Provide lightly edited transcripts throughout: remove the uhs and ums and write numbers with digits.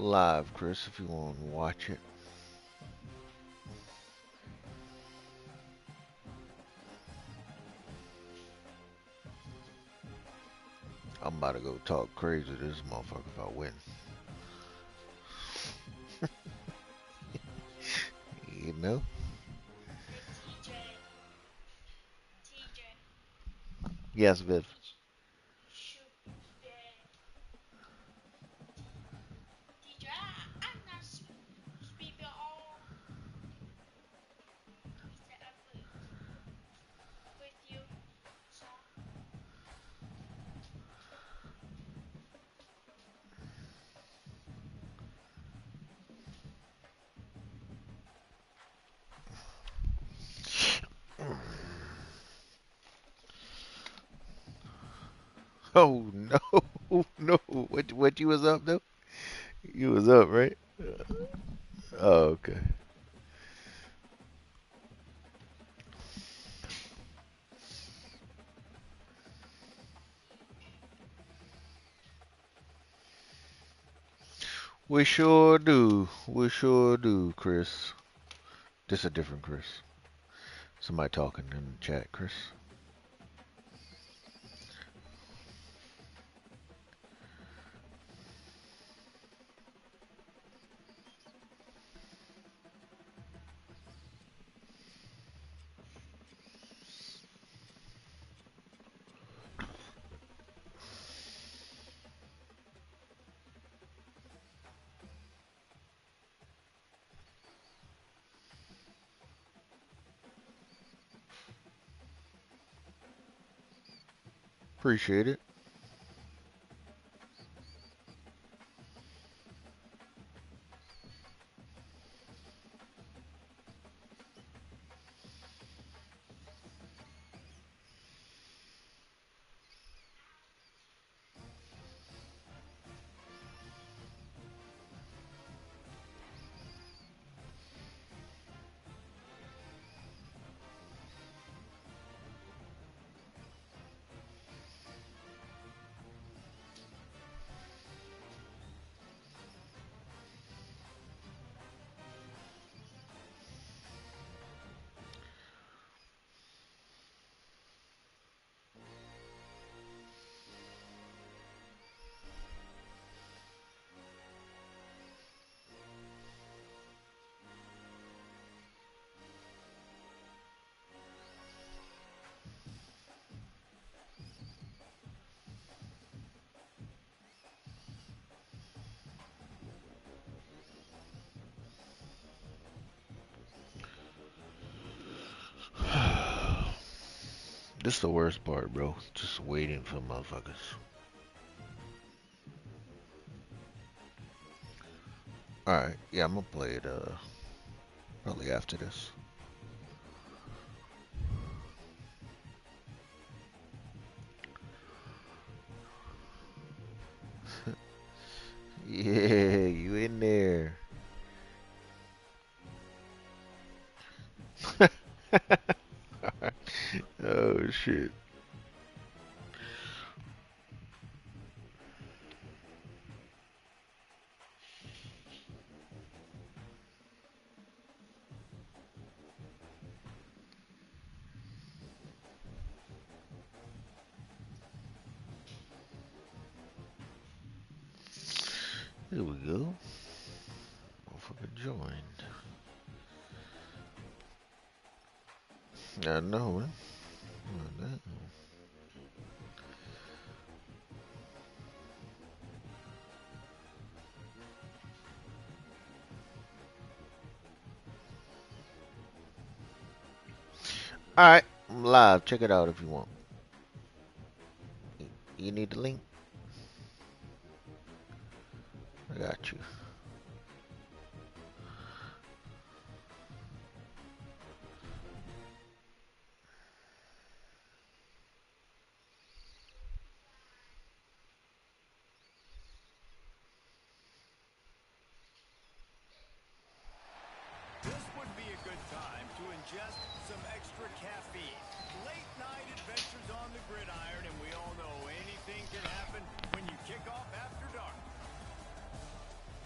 live, Chris, if you want to watch it. I'm about to go talk crazy to this motherfucker if I win. You know? Yes, Viv. Oh no, no. What you was up though? You was up, right? Oh, okay. We sure do. We sure do, Chris. This a different Chris. Somebody talking in the chat, Chris. Appreciate it. This is the worst part, bro. Just waiting for motherfuckers. Alright, yeah, I'm gonna play it probably after this. Yeah, you in there. Oh shit. Here we go. Motherfucker joined. I know, man. Alright, I'm live. Check it out if you want. You need the link? I got you. This would be a good time to ingest some extra caffeine. Late night adventures on the gridiron, and we all know anything can happen when you kick off after dark.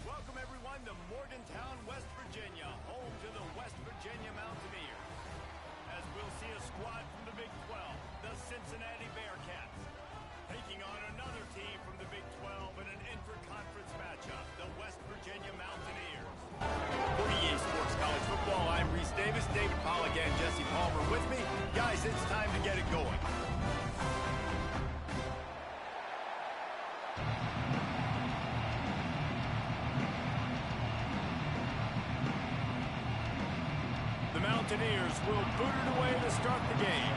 Welcome, everyone, to Morgantown, West Virginia, home to the West Virginia Mountaineers. As we'll see a squad from the Big 12, the Cincinnati Bearcats, taking on another team from the Big 12 in an intra-conference matchup, the West Virginia Mountaineers. For EA Sports College Football, I'm Reese Davis, David Pollack, and Jesse Palmer with me. Guys, it's time to get it going. The Mountaineers will boot it away to start the game.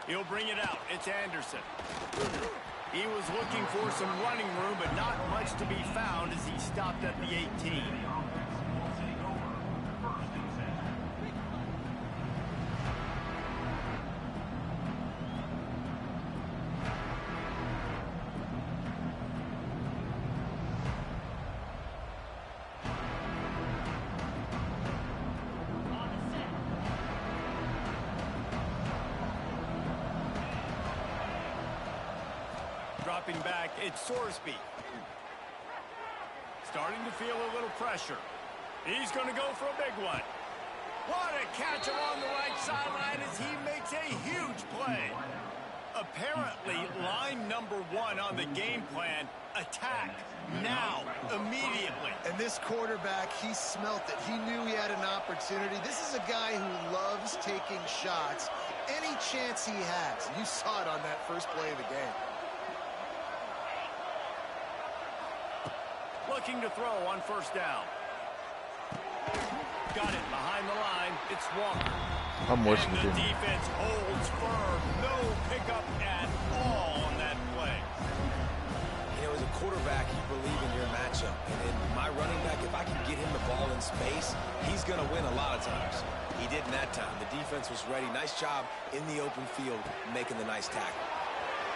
He'll bring it out. It's Anderson. He was looking for some running room, but not much to be found as he stopped at the 18. Dropping back, it's Sorsby. Starting to feel a little pressure. He's going to go for a big one. What a catch along the right sideline as he makes a huge play. Apparently, line number 1 on the game plan, attack, now, immediately. And this quarterback, he smelt it. He knew he had an opportunity. This is a guy who loves taking shots any chance he has. You saw it on that first play of the game. Looking to throw on first down. Got it behind the line. It's Walker. I'm watching and the the game. defense holds firm. No pickup at all on that play. You know, as a quarterback, you believe in your matchup. And in my running back, if I can get him the ball in space, he's going to win a lot of times. He did in that time. The defense was ready. Nice job in the open field making the nice tackle.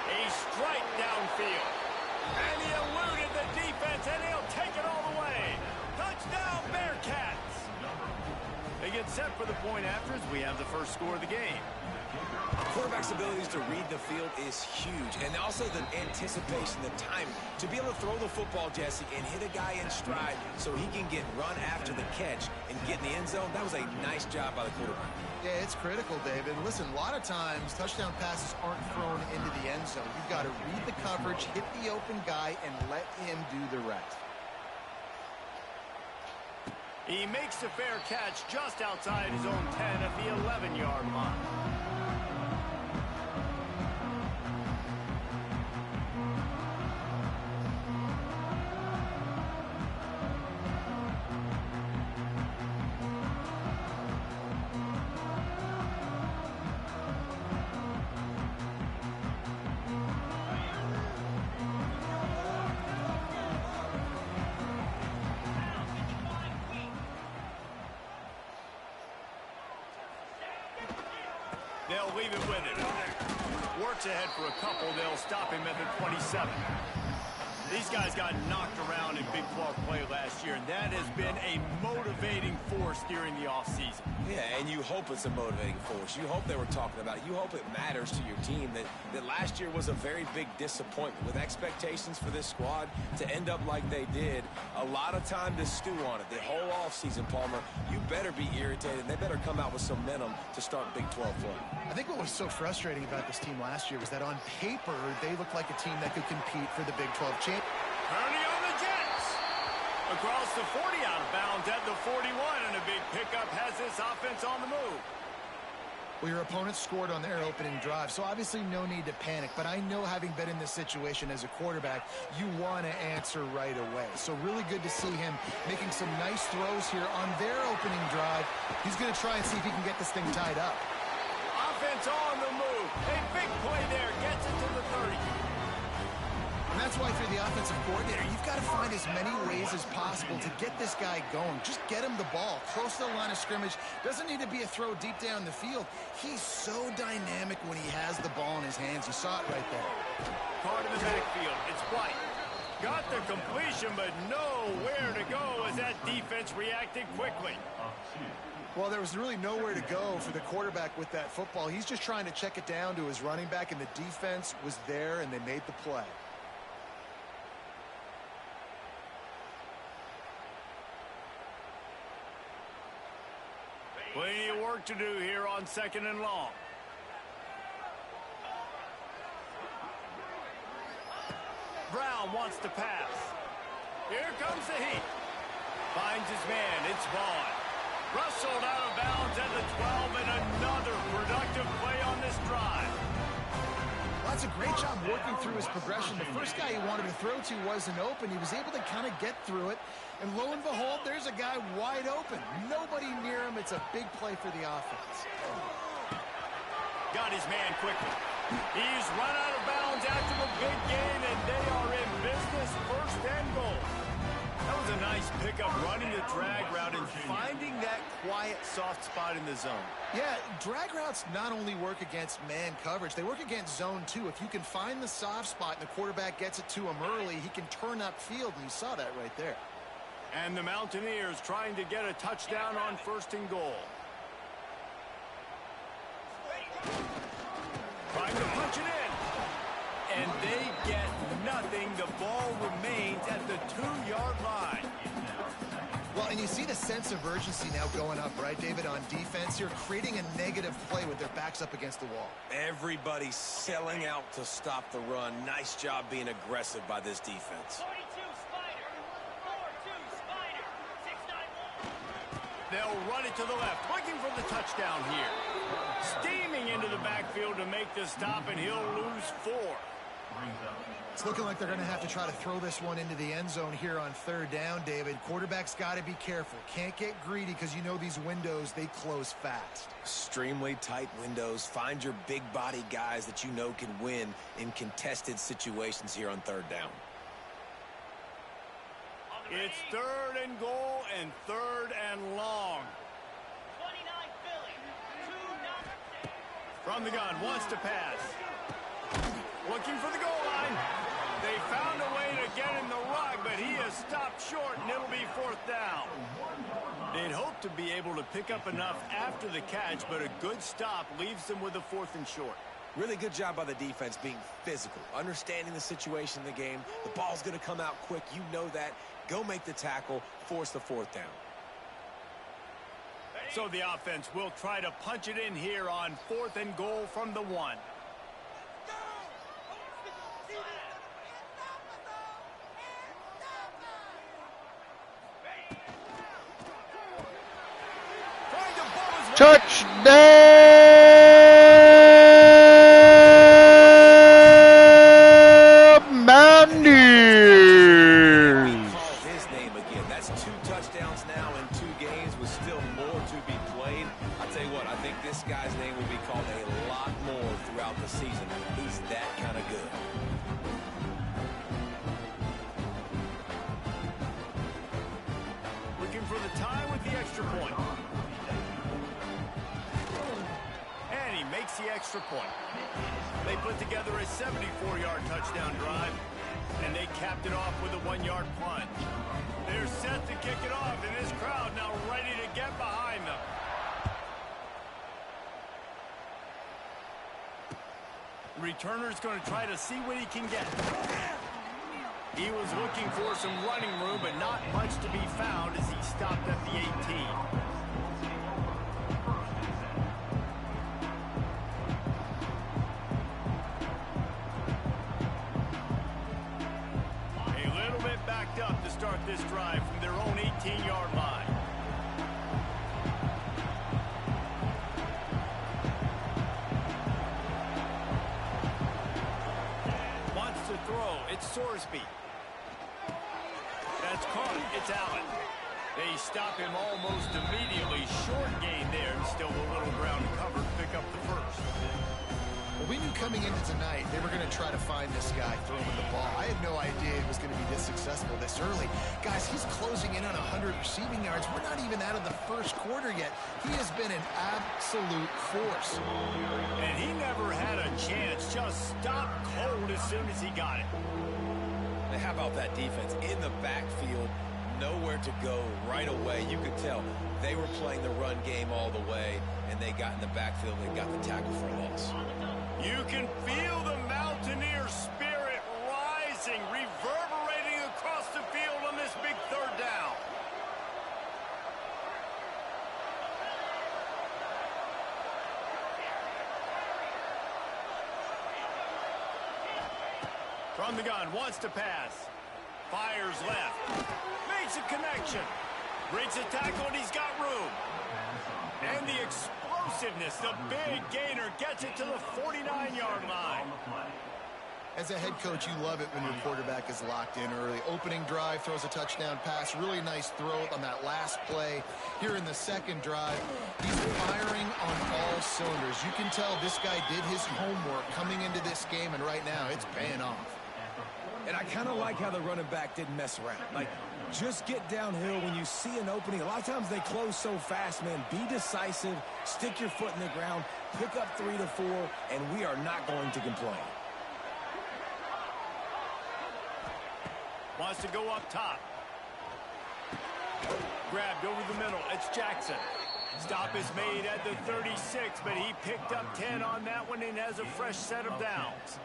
A strike downfield. And he eluded the defense, and he'll take it all the way. Touchdown, Bearcats. They get set for the point after as we have the first score of the game. A quarterback's abilities to read the field is huge. And also the anticipation, the timing. To be able to throw the football, Jesse, and hit a guy in stride so he can get run after the catch and get in the end zone, that was a nice job by the quarterback. Yeah, it's critical, David. Listen, a lot of times touchdown passes aren't thrown into the end zone. You've got to read the coverage, hit the open guy, and let him do the rest. He makes a fair catch just outside his own 10 at the 11-yard line. They'll leave it with him. Works ahead for a couple. They'll stop him at the 27. These guys got knocked around in Big 12 play last year, and that has been a motivating force during the offseason. Yeah, and you hope it's a motivating force. You hope they were talking about it. You hope it matters to your team that last year was a very big disappointment. With expectations for this squad to end up like they did, a lot of time to stew on it. The whole offseason, Palmer, you better be irritated. They better come out with some momentum to start Big 12 play. I think what was so frustrating about this team last year was that on paper, they looked like a team that could compete for the Big 12 championship. Turning on the Jets. Across the 40, out of bounds at the 41, and a big pickup has this offense on the move. Well, your opponent scored on their opening drive, so obviously no need to panic. But I know, having been in this situation as a quarterback, you want to answer right away. So really good to see him making some nice throws here on their opening drive. He's going to try and see if he can get this thing tied up. Offense on the move. A big play there. Gets it to the 30. And that's why, for the offensive coordinator, you've got to find as many ways as possible to get this guy going. Just get him the ball close to the line of scrimmage. Doesn't need to be a throw deep down the field. He's so dynamic when he has the ball in his hands. You saw it right there. Part of the backfield. It's White. Got the completion, but nowhere to go as that defense reacted quickly. Well, there was really nowhere to go for the quarterback with that football. He's just trying to check it down to his running back, and the defense was there, and they made the play. Plenty of work to do here on 2nd and long. Brown wants to pass. Here comes the heat. Finds his man. It's Vaughn. Rustled out of bounds at the 12, and another productive play on this drive. Well, that's a great job working through his progression. The first guy he wanted to throw to wasn't open. He was able to kind of get through it. And lo and behold, there's a guy wide open. Nobody near him. It's a big play for the offense. Got his man quickly. He's run out of bounds after the big gain, and they are in business. 1st and goal. That was a nice pickup, running the drag route and finding that quiet, soft spot in the zone. Yeah, drag routes not only work against man coverage, they work against zone too. If you can find the soft spot and the quarterback gets it to him early, he can turn upfield, and you saw that right there. And the Mountaineers trying to get a touchdown on 1st and goal. Trying to punch it in. And they get nothing. The ball remains at the 2-yard line. Well, and you see the sense of urgency now going up, right, David, on defense here, creating a negative play with their backs up against the wall. Everybody's selling out to stop the run. Nice job being aggressive by this defense. 42 Spider, 4-2 Spider, 691. They'll run it to the left, looking for the touchdown here. Steaming into the backfield to make the stop, and he'll lose 4. It's looking like they're going to have to try to throw this one into the end zone here on 3rd down, David. Quarterback's got to be careful. Can't get greedy because you know these windows, they close fast. Extremely tight windows. Find your big body guys that you know can win in contested situations here on 3rd down. It's 3rd and goal and 3rd and long. 29 Philly, 2-9. From the gun, wants to pass. Looking for the goal line. They found a way to get in the rug, but he has stopped short, and it'll be 4th down. They'd hoped to be able to pick up enough after the catch, but a good stop leaves them with a 4th and short. Really good job by the defense being physical, understanding the situation in the game. The ball's going to come out quick. You know that. Go make the tackle, force the 4th down. So the offense will try to punch it in here on 4th and goal from the 1. Touchdown, Mountaineers! Call his name again. That's 2 touchdowns now in 2 games with still more to be played. I'll tell you what, I think this guy's name will be called a lot more throughout the season. He's that kind of good. Looking for the tie with the extra point. And he makes the extra point. They put together a 74-yard touchdown drive, and they capped it off with a 1-yard plunge. They're set to kick it off, and this crowd now ready to get behind them. Returner's going to try to see what he can get. He was looking for some running room, but not much to be found as he stopped at the 18. Backed up to start this drive from their own 18-yard line. Wants to throw. It's Sorsby. That's caught. It's Allen. They stop him almost immediately. Short gain there. Still a little ground covered. Pick up the first. Well, we knew coming into tonight they were going to try to find this guy throwing the ball. I had no idea it was going to be this successful this early. Guys, he's closing in on 100 receiving yards. We're not even out of the 1st quarter yet. He has been an absolute force. And he never had a chance. Just stopped cold as soon as he got it. And how about that defense in the backfield, nowhere to go right away. You could tell they were playing the run game all the way, and they got in the backfield and got the tackle for a loss. You can feel the Mountaineer spirit rising, reverberating across the field on this big third down. From the gun, wants to pass. Fires left. Makes a connection. Breaks a tackle, and he's got room. And the explosiveness, the big gainer, gets it to the 49-yard line. As a head coach, you love it when your quarterback is locked in early. Opening drive, throws a touchdown pass. Really nice throw on that last play. Here in the second drive, he's firing on all cylinders. You can tell this guy did his homework coming into this game, and right now it's paying off. And I kind of like how the running back didn't mess around. Like, just get downhill when you see an opening. A lot of times they close so fast, man. Be decisive, stick your foot in the ground, pick up 3 to 4, and we are not going to complain. Wants to go up top. Grabbed over the middle. It's Jackson. Stop is made at the 36, but he picked up 10 on that one and has a fresh set of downs.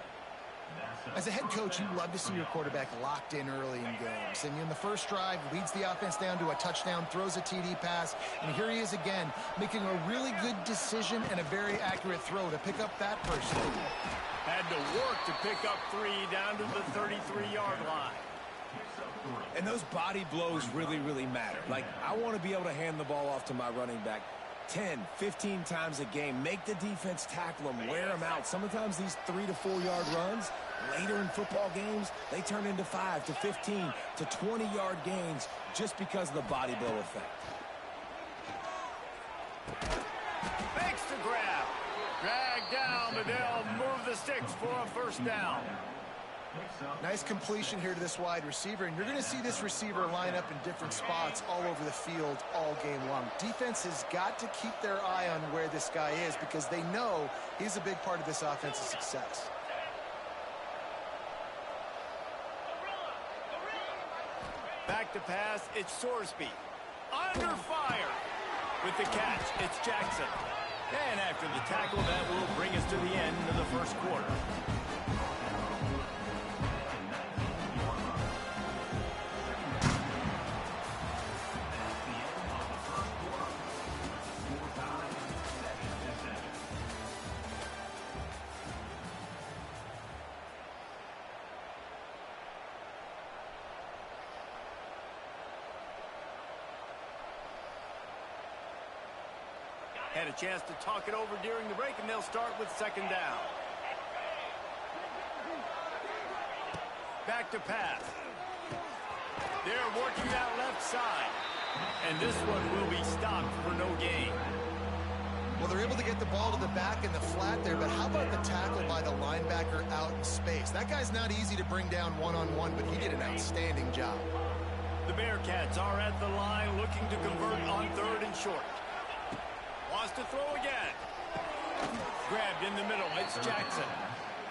As a head coach, you love to see your quarterback locked in early in games. And in the first drive, leads the offense down to a touchdown, throws a TD pass, and here he is again, making a really good decision and a very accurate throw to pick up that first down. Had to work to pick up 3 down to the 33-yard line. And those body blows really, really matter. Like, I want to be able to hand the ball off to my running back 10, 15 times a game. Make the defense tackle them, wear them out. Sometimes these 3 to 4 yard runs, later in football games, they turn into 5 to 15 to 20-yard gains just because of the body blow effect. Makes the grab. Drag down, but they'll move the sticks for a first down. Nice completion here to this wide receiver, and you're going to see this receiver line up in different spots all over the field all game long. Defense has got to keep their eye on where this guy is because they know he's a big part of this offense's success. Back to pass, it's Sorsby. Under fire. With the catch, it's Jackson. And after the tackle, that will bring us to the end of the first quarter. Had a chance to talk it over during the break, and they'll start with second down. Back to pass. They're working that left side. And this one will be stopped for no gain. Well, they're able to get the ball to the back in the flat there, but how about the tackle by the linebacker out in space? That guy's not easy to bring down one-on-one, but he did an outstanding job. The Bearcats are at the line looking to convert on 3rd and short. Wants to throw again. Grabbed in the middle. It's Jackson.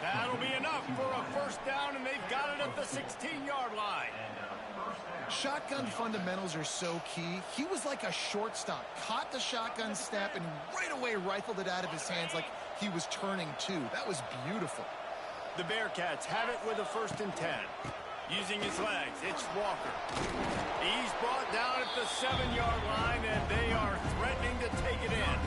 That'll be enough for a first down, and they've got it at the 16-yard line. Shotgun fundamentals are so key. He was like a shortstop. Caught the shotgun snap and right away rifled it out of his hands like he was turning two. That was beautiful. The Bearcats have it with a 1st and 10. Using his legs, it's Walker. He's brought down at the 7-yard line, and they are threatening to take it in.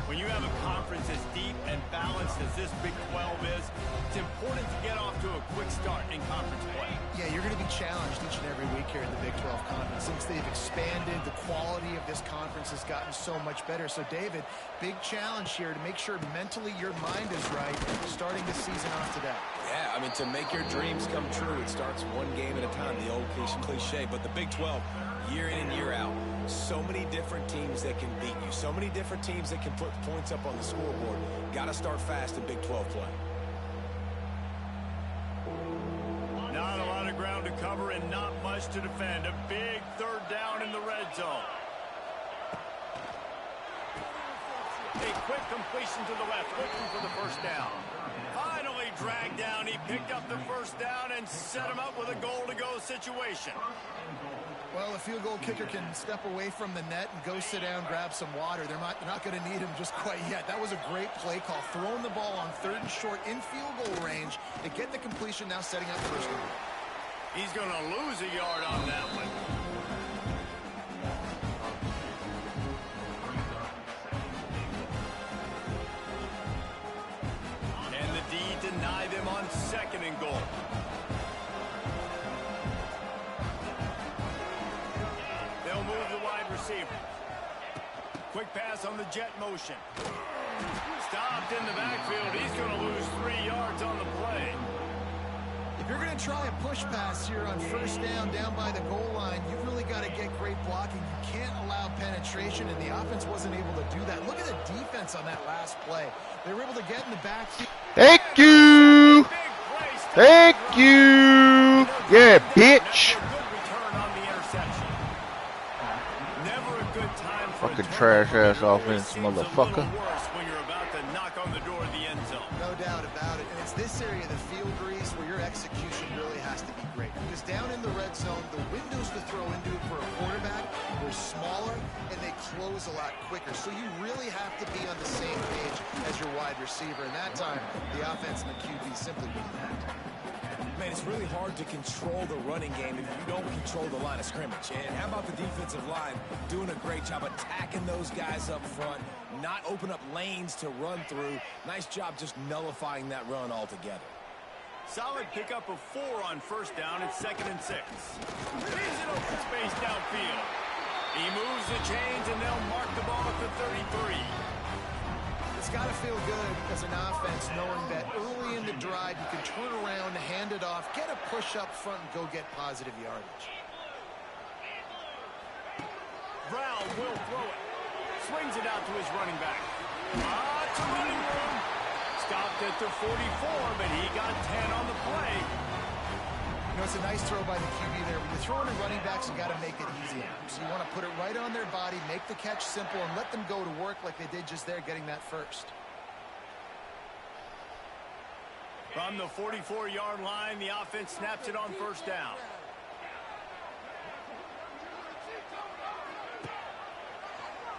When you have a conference as deep and balanced as this Big 12 is, it's important to get off to a quick start in conference play. Yeah, you're going to be challenged each and every week here in the Big 12 Conference. Since they've expanded, the quality of this conference has gotten so much better. So, David, big challenge here to make sure mentally your mind is right starting the season off today. Yeah, I mean, to make your dreams come true, it starts one game at a time, the old cliche. But the Big 12, year in and year out, so many different teams that can beat you, so many different teams that can put points up on the scoreboard. Got to start fast in Big 12 play. Not a lot of ground to cover and not much to defend. A big 3rd down in the red zone. A quick completion to the left, looking for the first down. Finally dragged down. He picked up the first down and set him up with a goal-to-go situation. Well, a field goal kicker can step away from the net and go sit down, grab some water. They're not going to need him just quite yet. That was a great play call. Throwing the ball on 3rd and short in field goal range. They get the completion, now setting up 1st and goal. He's going to lose a yard on that one. Can the D deny them on 2nd and goal? They'll move the wide receiver. Quick pass on the jet motion. Stopped in the backfield. He's going to lose 3 yards on the play. If you're going to try a push pass here on 1st down by the goal line, you've really got to get great blocking. You can't allow penetration, and the offense wasn't able to do that. Look at the defense on that last play. They were able to get in the backfield. Thank you. Thank you. Yeah, bitch. Fucking trash ass offense, motherfucker. When you're about to knock on the door of the end zone. No doubt about it. And it's this area of the field, Grease, where your execution really has to be great. Because down in the red zone, the windows to throw into it for a quarterback are smaller, and they close a lot quicker. So you really have to be on the same page as your wide receiver. And that time, the offense and the QB simply wouldn't have to. Man, it's really hard to control the running game if you don't control the line of scrimmage. And how about the defensive line doing a great job attacking those guys up front, not open up lanes to run through. Nice job just nullifying that run altogether. Solid pickup of 4 on 1st down. It's 2nd and 6. He's in open space downfield. He moves the chains, and they'll mark the ball at the 33. It's got to feel good as an offense knowing that early in the drive you can turn around, hand it off, get a push up front, and go get positive yardage. Brown will throw it. Swings it out to his running back. Lots of running room. Stopped at the 44, but he got 10 on the play. You know, it's a nice throw by the QB there. When you're throwing at running backs, you got to make it easy. So you want to put it right on their body, make the catch simple, and let them go to work like they did just there, getting that first. From the 44-yard line, the offense snaps it on 1st down.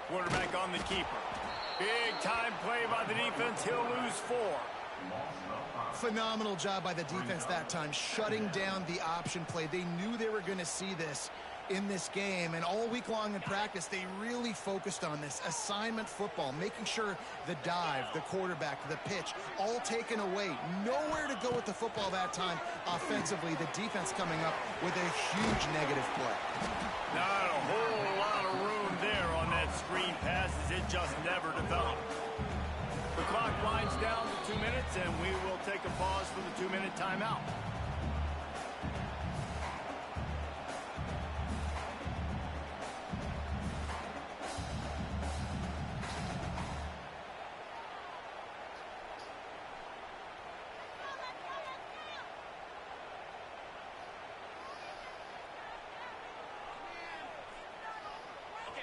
Quarterback on the keeper. Big time play by the defense. He'll lose 4. Phenomenal job by the defense that time, shutting down the option play. They knew they were going to see this in this game, and all week long in practice, they really focused on this assignment football, making sure the dive, the quarterback, the pitch, all taken away. Nowhere to go with the football that time offensively. The defense coming up with a huge negative play. Not a whole lot of room there on that screen pass as it just never developed. The clock winds down to 2 minutes, and we will take a pause for the 2-minute timeout.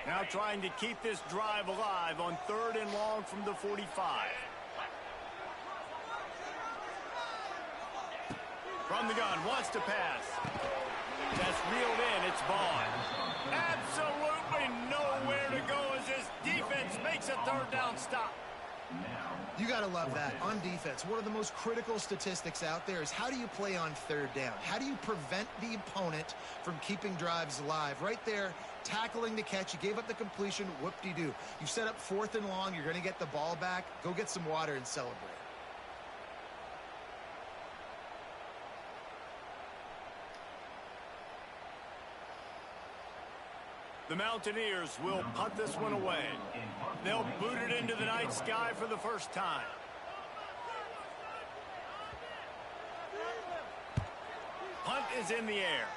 Now trying to keep this drive alive on 3rd and long from the 45. From the gun, wants to pass. That's reeled in, it's Vaughn. Absolutely nowhere to go as this defense makes a 3rd down stop. You got to love that. On defense, one of the most critical statistics out there is how do you play on 3rd down? How do you prevent the opponent from keeping drives alive? Right there, tackling the catch. You gave up the completion. Whoop-de-doo. You set up 4th and long. You're going to get the ball back. Go get some water and celebrate. The Mountaineers will punt this one away. They'll boot it into the night sky for the first time. Punt is in the air.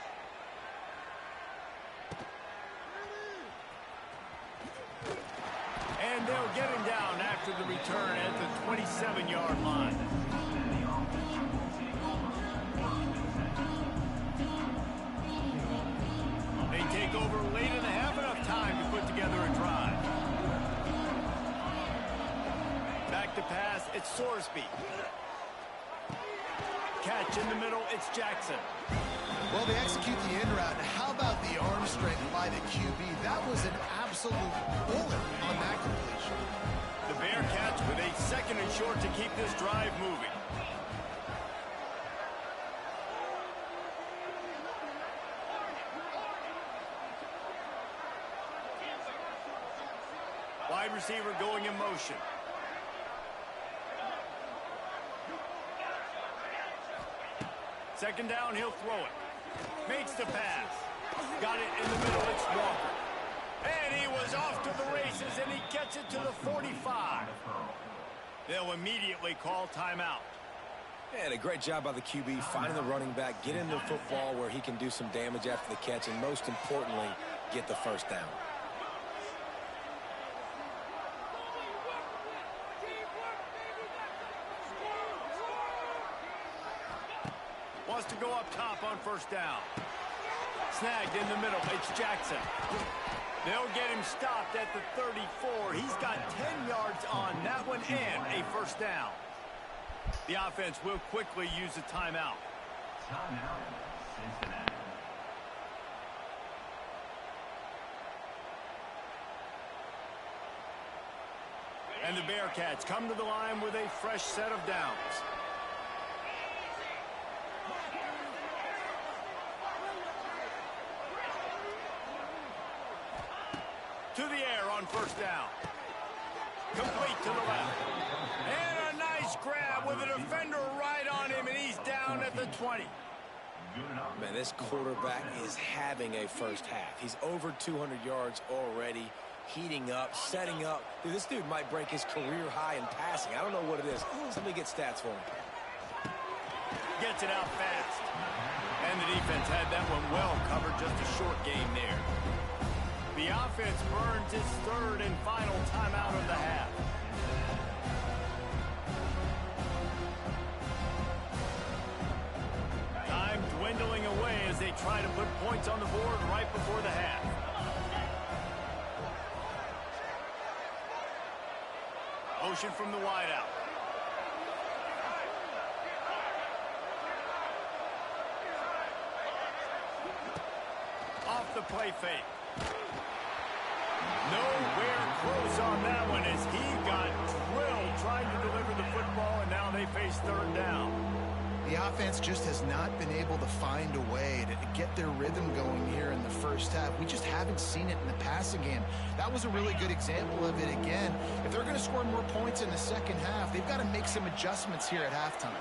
And they'll get him down after the return at the 27-yard line. They take over late in the half, enough time to put together a drive. Back to pass, it's Sorsby. Catch in the middle, it's Jackson. Well, they execute the in route. How about the arm strength by the QB? That was an absolute bullet on that completion. The Bearcats with a second and short to keep this drive moving. Wide receiver going in motion. Second down, he'll throw it. Makes the pass. Got it in the middle, it's Walker. And he was off to the races, and he gets it to the 45. They'll immediately call timeout. And a great job by the QB finding the running back, get him the football where he can do some damage after the catch, and most importantly, get the first down. Wants to go up top on first down. Snagged in the middle. It's Jackson. They'll get him stopped at the 34. He's got 10 yards on that one and a first down. The offense will quickly use a timeout. Timeout, Cincinnati. And the Bearcats come to the line with a fresh set of downs. To the air on first down. Complete to the left. And a nice grab with a defender right on him, and he's down at the 20. Man, this quarterback is having a first half. He's over 200 yards already, heating up, setting up. Dude, this dude might break his career high in passing. I don't know what it is. Let me get stats for him. Gets it out fast. And the defense had that one well covered, just a short game there. The offense burns its third and final timeout of the half. Time dwindling away as they try to put points on the board right before the half. Motion from the wideout. Off the play fake. Nowhere close on that one as he got drilled trying to deliver the football, and now they face third down. The offense just has not been able to find a way to get their rhythm going here in the first half. We just haven't seen it in the passing game. That was a really good example of it again. If they're going to score more points in the second half, they've got to make some adjustments here at halftime.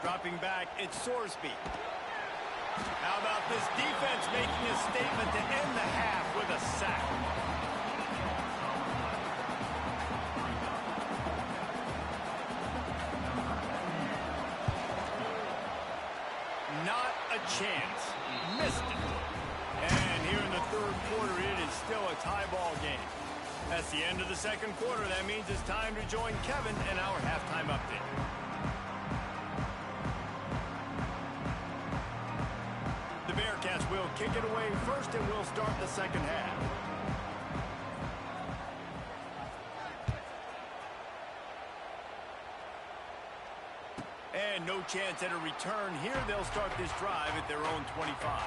Dropping back, it's Sorsby. How about this defense making a statement to end the half with a sack? Not a chance. Missed it. And here in the third quarter, it is still a tie ball game. That's the end of the second quarter. That means it's time to join Kevin in our halftime update. The Bearcats will kick it away first, and we'll start the second half. And no chance at a return here. They'll start this drive at their own 25.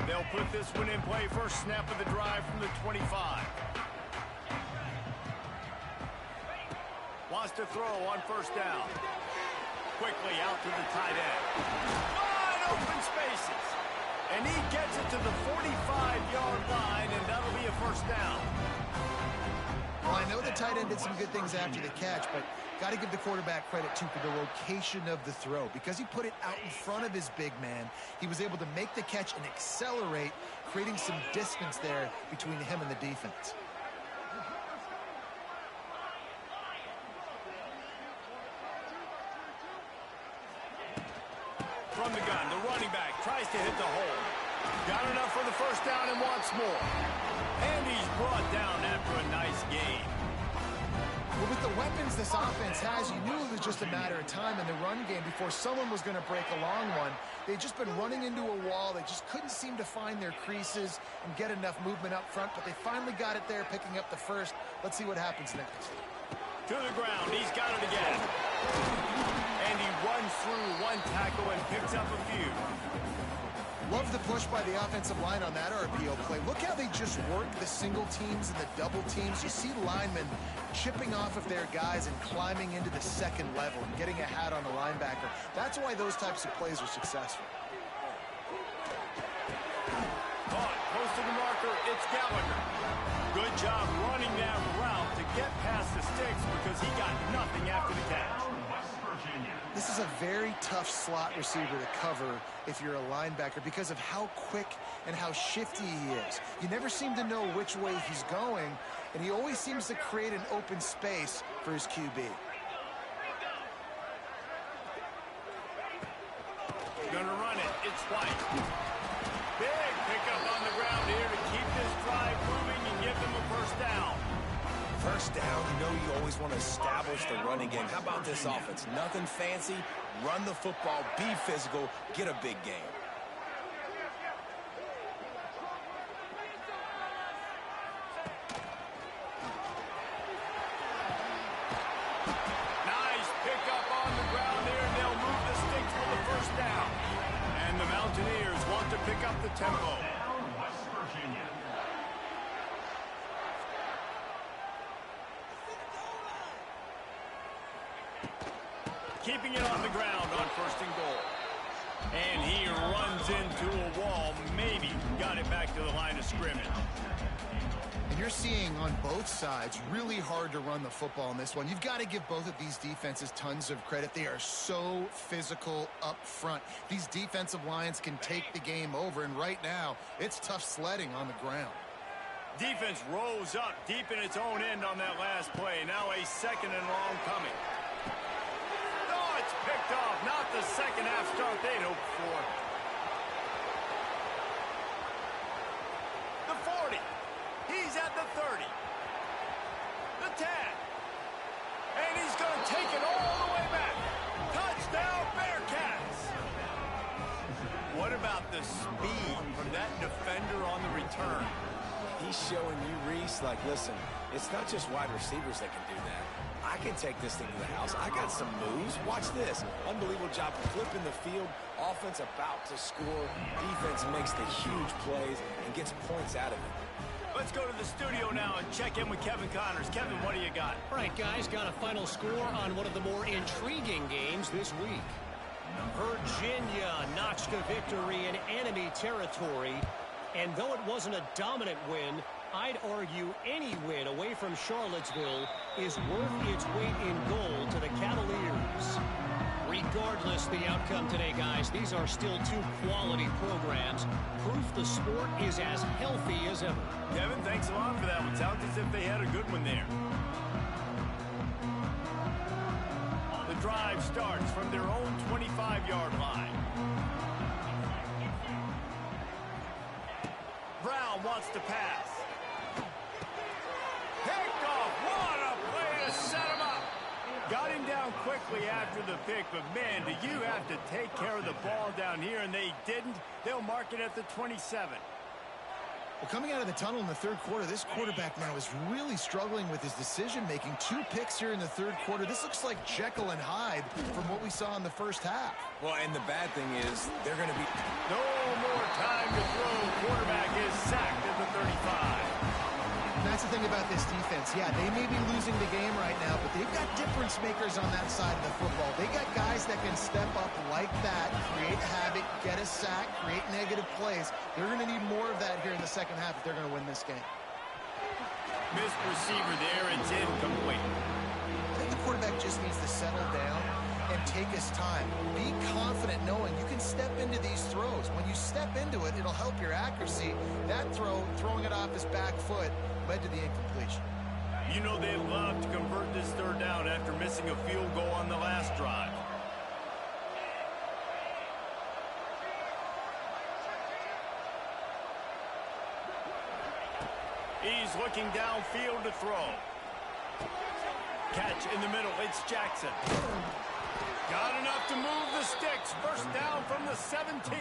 They'll put this one in play. First snap of the drive from the 25. Wants to throw on first down. Quickly out to the tight end. Wide open spaces. And he gets it to the 45-yard line, and that'll be a first down. Well, I know the tight end did some good things after the catch, but got to give the quarterback credit, too, for the location of the throw. Because he put it out in front of his big man, he was able to make the catch and accelerate, creating some distance there between him and the defense. From the gun, the running back tries to hit the hole. Got enough for the first down and wants more. And he's brought down after a nice gain. Well, with the weapons this offense has, you knew it was just a matter of time in the run game before someone was going to break a long one. They'd just been running into a wall. They just couldn't seem to find their creases and get enough movement up front, but they finally got it there, picking up the first. Let's see what happens next. To the ground. He's got it again. And he runs through one tackle and picks up a few. Love the push by the offensive line on that RPO play. Look how they just work the single teams and the double teams. You see linemen chipping off of their guys and climbing into the second level and getting a hat on the linebacker. That's why those types of plays are successful. Caught, close to the marker, it's Gallagher. Good job running that route to get past the sticks because he got nothing after the catch. West Virginia. This is a very tough slot receiver to cover if you're a linebacker because of how quick and how shifty he is. You never seem to know which way he's going, and he always seems to create an open space for his QB. Gonna run it. It's White. Big pickup on the ground here to keep this drive moving and give them a first down. First down, you know you always want to establish the running game. How about this offense? Nothing fancy. Run the football, be physical, get a big gain. Nice pickup on the ground there, and they'll move the sticks for the first down. And the Mountaineers want to pick up the tempo. Down West Virginia. Keeping it on the ground on first and goal. And he runs into a wall. Maybe got it back to the line of scrimmage. And you're seeing on both sides really hard to run the football in this one. You've got to give both of these defenses tons of credit. They are so physical up front. These defensive lines can take the game over, and right now it's tough sledding on the ground. Defense rose up deep in its own end on that last play. Now a second and long coming. Oh, it's picked off. Not the second half start they'd hoped for. The 40. He's at the 30. The 10. And he's going to take it all the way back. Touchdown, Bearcats. What about the speed from that defender on the return? He's showing you, Reese, like, listen, it's not just wide receivers that can do that. I can take this thing to the house. I got some moves. Watch this. Unbelievable job flipping the field. Offense about to score. Defense makes the huge plays and gets points out of it. Let's go to the studio now and check in with Kevin Connors. Kevin, what do you got? All right, guys, got a final score on one of the more intriguing games this week. Virginia notched a victory in enemy territory. And though it wasn't a dominant win, I'd argue any win away from Charlottesville is worth its weight in gold to the Cavaliers. Regardless the outcome today, guys, these are still two quality programs. Proof the sport is as healthy as ever. Kevin, thanks a lot for that one. Sounds as if they had a good one there. The drive starts from their own 25-yard line. Brown wants to pass. Picked off. What a play to set him up. Got him down quickly after the pick, but man, do you have to take care of the ball down here, and they didn't. They'll mark it at the 27. Well, coming out of the tunnel in the third quarter, this quarterback now is really struggling with his decision-making. 2 picks here in the third quarter. This looks like Jekyll and Hyde from what we saw in the first half. Well, and the bad thing is they're going to be... No more time to throw. Quarterback is sacked at the 35. And that's the thing about this defense. Yeah, they may be losing the game right now, but they've got difference makers on that side of the football. They got guys that can step up like that, create havoc, get a sack, create negative plays. They're going to need more of that here in the second half if they're going to win this game. Missed receiver there. It's incomplete. I think the quarterback just needs to settle down and take his time. Be confident knowing you can step into these throws. When you step into it, it'll help your accuracy. That throw, throwing it off his back foot, led to the incompletion. You know they love to convert this third down after missing a field goal on the last drive. He's looking downfield to throw. catch in the middle. It's Jackson. Got enough to move the sticks. First down from the 17.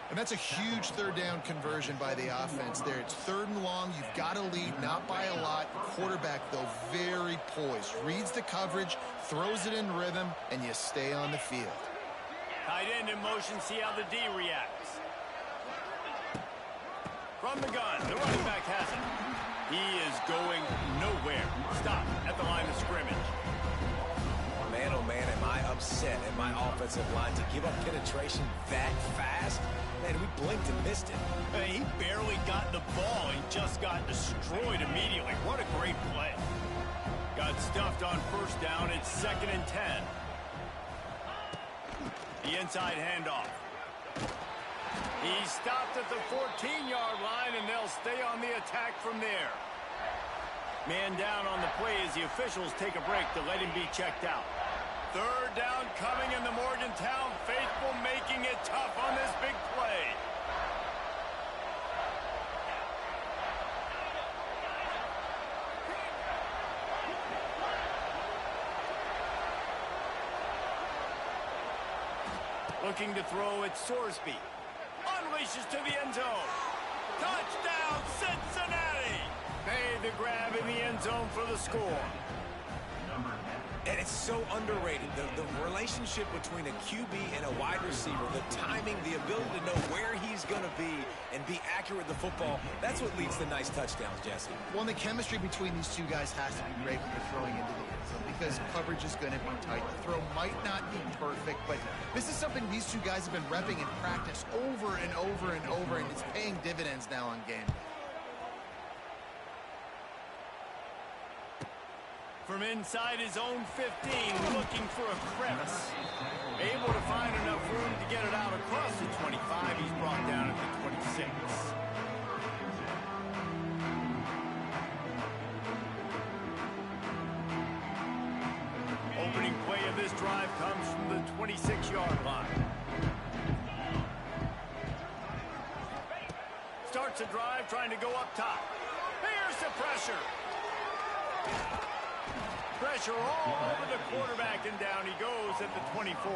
And that's a huge third down conversion by the offense there. It's 3rd and long. You've got to lead, not by a lot. Quarterback, though, very poised. Reads the coverage, throws it in rhythm, and you stay on the field. Tight end in motion. See how the D reacts. From the gun, the running back has it. He is going nowhere. Stop at the line of scrimmage. Man, oh man, am I upset at my offensive line to give up penetration that fast? Man, we blinked and missed it. Hey, he barely got the ball. He just got destroyed immediately. What a great play. Got stuffed on first down. It's 2nd and 10. The inside handoff. He stopped at the 14-yard line, and they'll stay on the attack from there. Man down on the play as the officials take a break to let him be checked out. 3rd down coming in the Morgantown faithful, making it tough on this big play. Looking to throw at Sorsby. Unleashes to the end zone. Touchdown, Cincinnati! Made the grab in the end zone for the score. And it's so underrated. The relationship between a QB and a wide receiver, the timing, the ability to know where he's going to be and be accurate with the football, that's what leads to nice touchdowns, Jesse. Well, and the chemistry between these two guys has to be great when you're throwing into the end zone because coverage is going to be tight. The throw might not be perfect, but this is something these two guys have been repping in practice over and over and over, and it's paying dividends now on game day. From inside his own 15, looking for a crevice. Able to find enough room to get it out across the 25. He's brought down at the 26. Opening play of this drive comes from the 26-yard line. Starts a drive trying to go up top. Here's the pressure. Pressure all over the quarterback, and down he goes at the 24.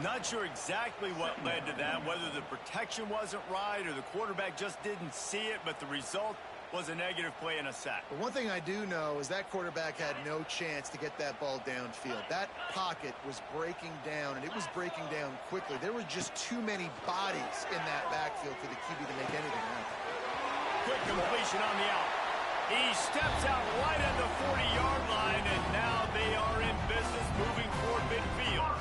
Not sure exactly what led to that, whether the protection wasn't right or the quarterback just didn't see it, but the result was a negative play and a sack. But one thing I do know is that quarterback had no chance to get that ball downfield. That pocket was breaking down, and it was breaking down quickly. There were just too many bodies in that backfield for the QB to make anything happen. Quick completion on the out. He steps out right at the 40-yard line, and now they are in business moving toward midfield.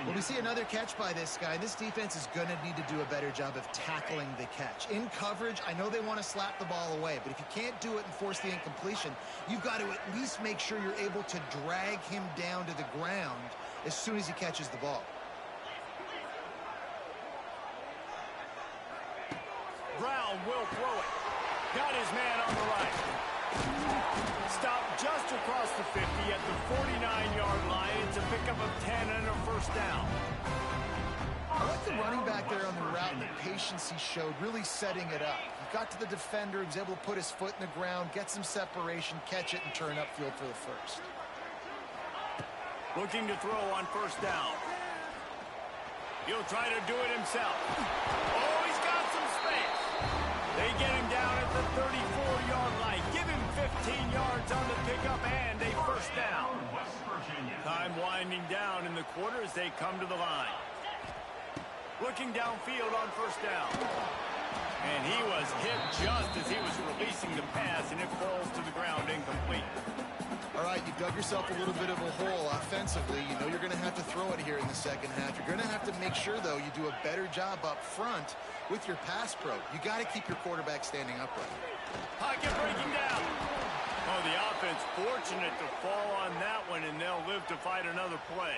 Well, we see another catch by this guy. This defense is going to need to do a better job of tackling the catch. In coverage, I know they want to slap the ball away, but if you can't do it and force the incompletion, you've got to at least make sure you're able to drag him down to the ground as soon as he catches the ball. Brown will throw it. Got his man on the right. Stopped just across the 50 at the 49-yard line. It's a pickup of 10 and a first down. I like the running back there on the route and the patience he showed, really setting it up. He got to the defender, he was able to put his foot in the ground, get some separation, catch it, and turn upfield for the first. Looking to throw on first down. He'll try to do it himself. Oh, he's got some space. They get him down at the 34-yard line. Give him 15 yards on the pickup and a first down. Time winding down in the quarter as they come to the line. Looking downfield on first down. And he was hit just as he was releasing the pass, and it falls to the ground incomplete. All right, you dug yourself a little bit of a hole offensively. You know you're going to have to throw it here in the second half. You're going to have to make sure, though, you do a better job up front with your pass pro. You got to keep your quarterback standing upright. Pocket breaking down. Oh, the offense fortunate to fall on that one, and they'll live to fight another play.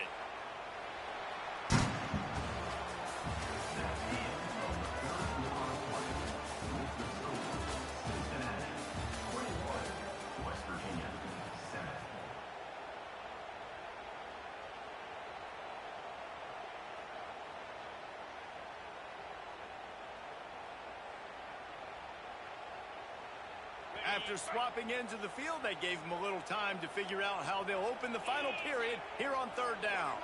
After swapping ends of the field, that gave them a little time to figure out how they'll open the final period here on third down.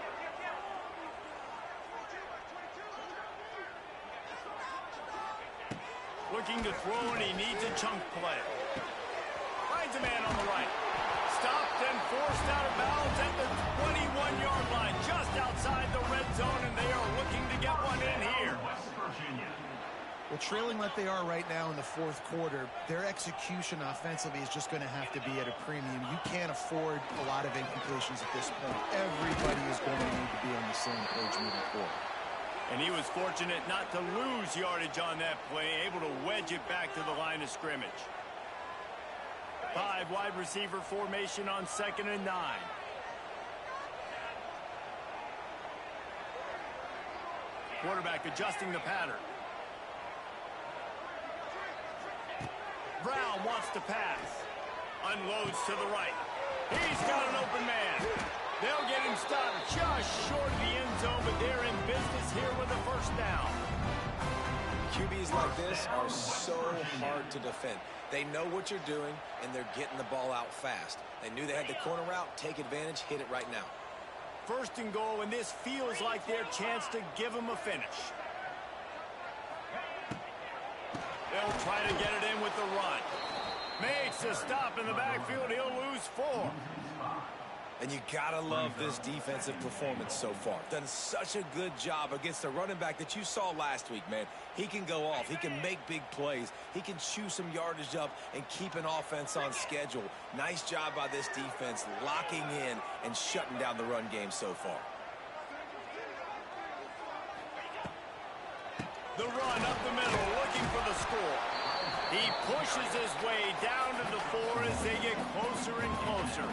Looking to throw, and he needs a chunk play. Finds a man on the right. Stopped and forced out of bounds at the 21-yard line, just outside the red zone, and they are looking to get one in here. West Virginia. Well, trailing like they are right now in the fourth quarter, their execution offensively is just going to have to be at a premium. You can't afford a lot of incompletions at this point. Everybody is going to need to be on the same page moving forward. And he was fortunate not to lose yardage on that play, able to wedge it back to the line of scrimmage. 5 wide receiver formation on 2nd and 9. Quarterback adjusting the pattern. Brown wants to pass. Unloads to the right. He's got an open man. They'll get him stopped just short of the end zone, but they're in business here with a first down. QBs like this are so hard to defend. They know what you're doing, and they're getting the ball out fast. They knew they had the corner route. Take advantage. Hit it right now. First and goal, and this feels like their chance to give them a finish. They'll try to get it in with the run. Makes a stop in the backfield. He'll lose 4. And you gotta love this defensive performance so far. Done such a good job against the running back that you saw last week, man. He can go off. He can make big plays. He can chew some yardage up and keep an offense on schedule. Nice job by this defense locking in and shutting down the run game so far. The run up the middle, looking for the score. He pushes his way down to the 4 as they get closer and closer.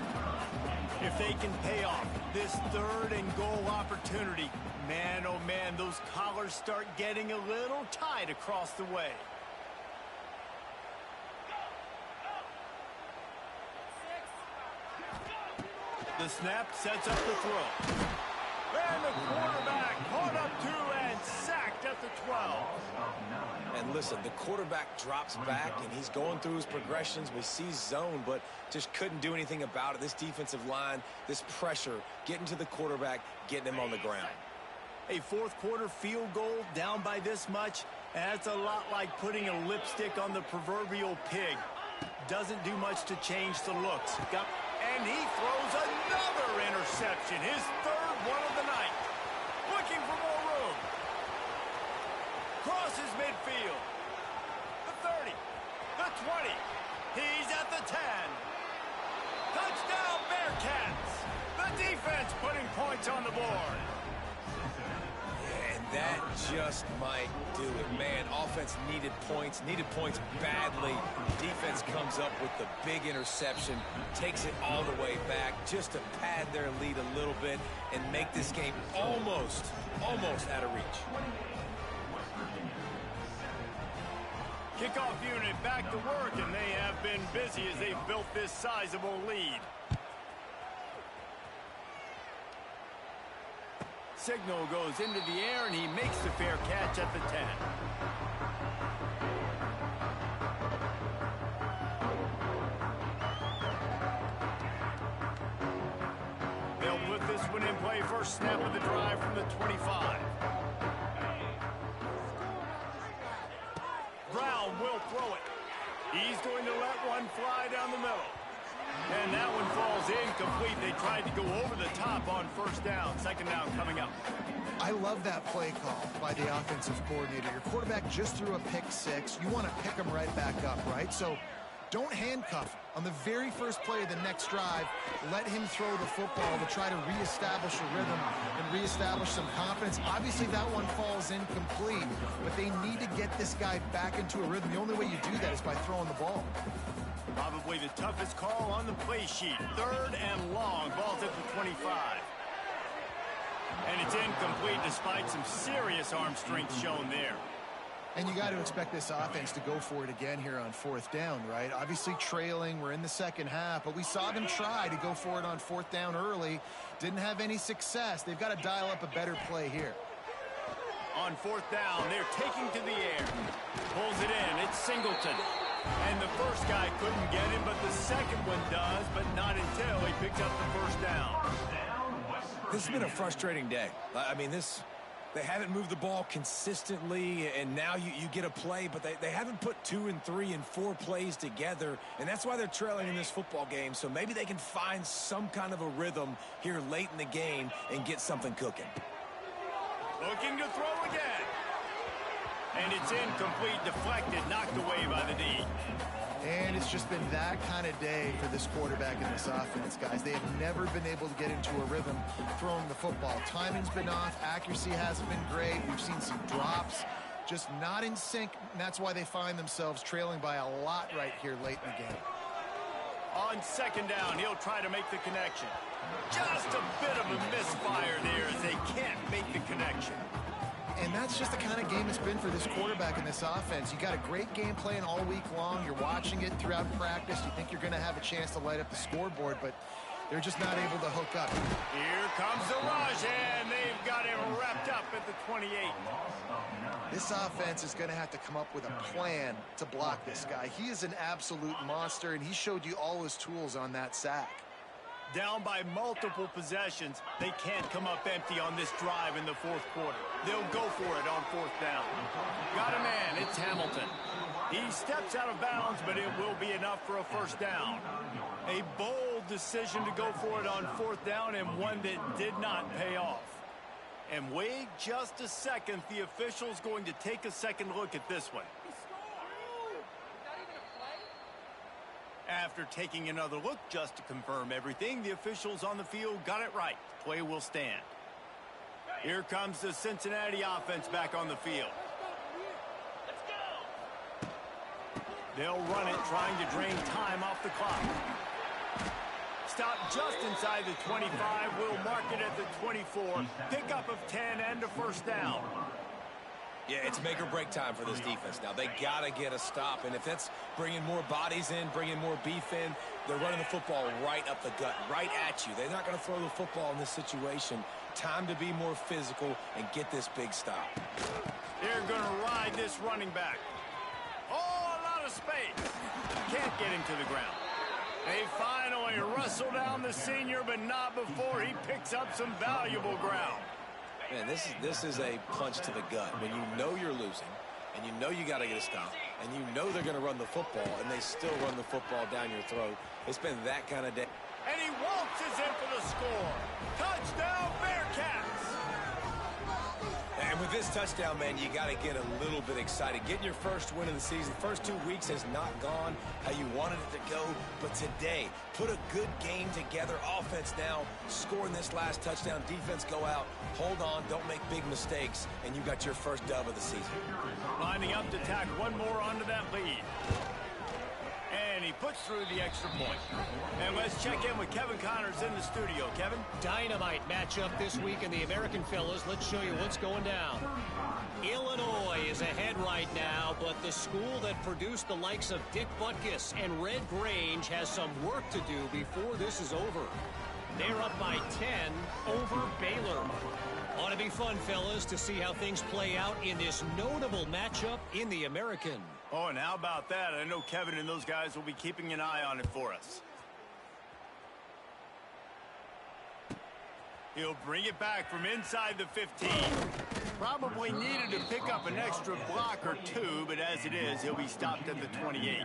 If they can pay off this 3rd and goal opportunity, man, oh man, those collars start getting a little tight across the way. The snap sets up the throw. And the quarterback caught up 2 and sacked at the 12. And listen, the quarterback drops back, and he's going through his progressions. We see zone, but just couldn't do anything about it. This defensive line, this pressure, getting to the quarterback, getting him on the ground. A fourth quarter field goal down by this much, that's a lot like putting a lipstick on the proverbial pig. Doesn't do much to change the looks. And he throws another interception, his 3rd one of the night. Looking for more room. Crosses midfield. The 30. The 20. He's at the 10. Touchdown Bearcats. The defense putting points on the board. And that just might do it. Man, offense needed points badly. Defense comes up with the big interception, takes it all the way back just to pad their lead a little bit and make this game almost out of reach. Kickoff unit back to work, and they have been busy as they've built this sizable lead. Signal goes into the air, and he makes the fair catch at the 10. They'll put this one in play. First snap of the drive from the 25. Brown will throw it. He's going to let one fly down the middle. And that one falls incomplete. They tried to go over the top on first down. Second down coming up. I love that play call by the offensive coordinator. Your quarterback just threw a pick 6. You want to pick him right back up, right? So don't handcuff him. On the very first play of the next drive, let him throw the football to try to reestablish a rhythm and reestablish some confidence. Obviously, that one falls incomplete, but they need to get this guy back into a rhythm. The only way you do that is by throwing the ball. Probably the toughest call on the play sheet. 3rd and long. Ball's at the 25. And it's incomplete despite some serious arm strength shown there. And you got to expect this offense to go for it again here on 4th down, right? Obviously trailing, we're in the second half, but we saw them try to go for it on 4th down early. Didn't have any success. They've got to dial up a better play here. On 4th down, they're taking to the air. Pulls it in. It's Singleton. And the first guy couldn't get him, but the second one does, but not until he picks up the first down. This has been a frustrating day. I mean, they haven't moved the ball consistently, and now you get a play, but they haven't put 2 and 3 and 4 plays together, and that's why they're trailing in this football game. So maybe they can find some kind of a rhythm here late in the game and get something cooking. Looking to throw again. And it's incomplete, deflected, knocked away by the D. And it's just been that kind of day for this quarterback in this offense, guys. They have never been able to get into a rhythm throwing the football. Timing's been off. Accuracy hasn't been great. We've seen some drops. Just not in sync, and that's why they find themselves trailing by a lot right here late in the game. On second down, he'll try to make the connection. Just a bit of a misfire there as they can't make the connection. And that's just the kind of game it's been for this quarterback in this offense. You got a great game plan all week long. You're watching it throughout practice. You think you're going to have a chance to light up the scoreboard, but they're just not able to hook up. Here comes the rush, and they've got him wrapped up at the 28. This offense is going to have to come up with a plan to block this guy. He is an absolute monster, and he showed you all his tools on that sack. Down by multiple possessions, they can't come up empty on this drive in the fourth quarter. They'll go for it on fourth down. Got a man, it's Hamilton. He steps out of bounds, but it will be enough for a first down. A bold decision to go for it on fourth down, and one that did not pay off. And wait just a second, the official's going to take a second look at this one. After taking another look just to confirm everything, the officials on the field got it right. Play will stand. Here comes the Cincinnati offense back on the field. Let's go. They'll run it, trying to drain time off the clock. Stop just inside the 25. We'll mark it at the 24. Pickup of 10 and a first down. Yeah, it's make or break time for this defense. Now, they got to get a stop, and if that's bringing more bodies in, bringing more beef in, they're running the football right up the gut, right at you. They're not going to throw the football in this situation. Time to be more physical and get this big stop. They're going to ride this running back. Oh, a lot of space. Can't get him to the ground. They finally wrestle down the senior, but not before he picks up some valuable ground. Man, this is a punch to the gut. When you know you're losing, and you know you got to get a stop, and you know they're going to run the football, and they still run the football down your throat. It's been that kind of day. And he waltzes in for the score. Touchdown, Bearcats! And with this touchdown, man, you got to get a little bit excited. Getting your first win of the season. First 2 weeks has not gone how you wanted it to go. But today, put a good game together. Offense now, scoring this last touchdown. Defense go out, hold on, don't make big mistakes. And you got your first dub of the season. Lining up to tack one more onto that lead. And he puts through the extra point. And let's check in with Kevin Connors in the studio. Kevin? Dynamite matchup this week in the American, fellas. Let's show you what's going down. Illinois is ahead right now, but the school that produced the likes of Dick Butkus and Red Grange has some work to do before this is over. They're up by 10 over Baylor. Ought to be fun, fellas, to see how things play out in this notable matchup in the American. Oh, and how about that? I know Kevin and those guys will be keeping an eye on it for us. He'll bring it back from inside the 15. Probably needed to pick up an extra block or two, but as it is, he'll be stopped at the 28.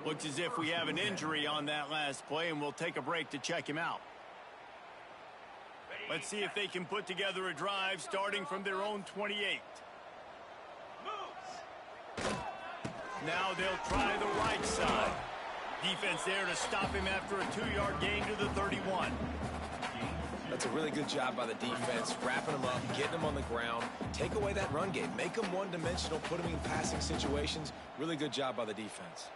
Looks as if we have an injury on that last play, and we'll take a break to check him out. Let's see if they can put together a drive starting from their own 28. Now they'll try the right side. Defense there to stop him after a 2-yard gain to the 31. That's a really good job by the defense, wrapping them up, getting them on the ground. Take away that run game. Make them one-dimensional, put them in passing situations. Really good job by the defense.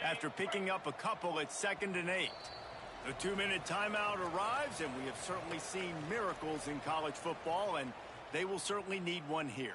After picking up a couple, it's 2nd and 8. The 2-minute timeout arrives, and we have certainly seen miracles in college football, and they will certainly need one here.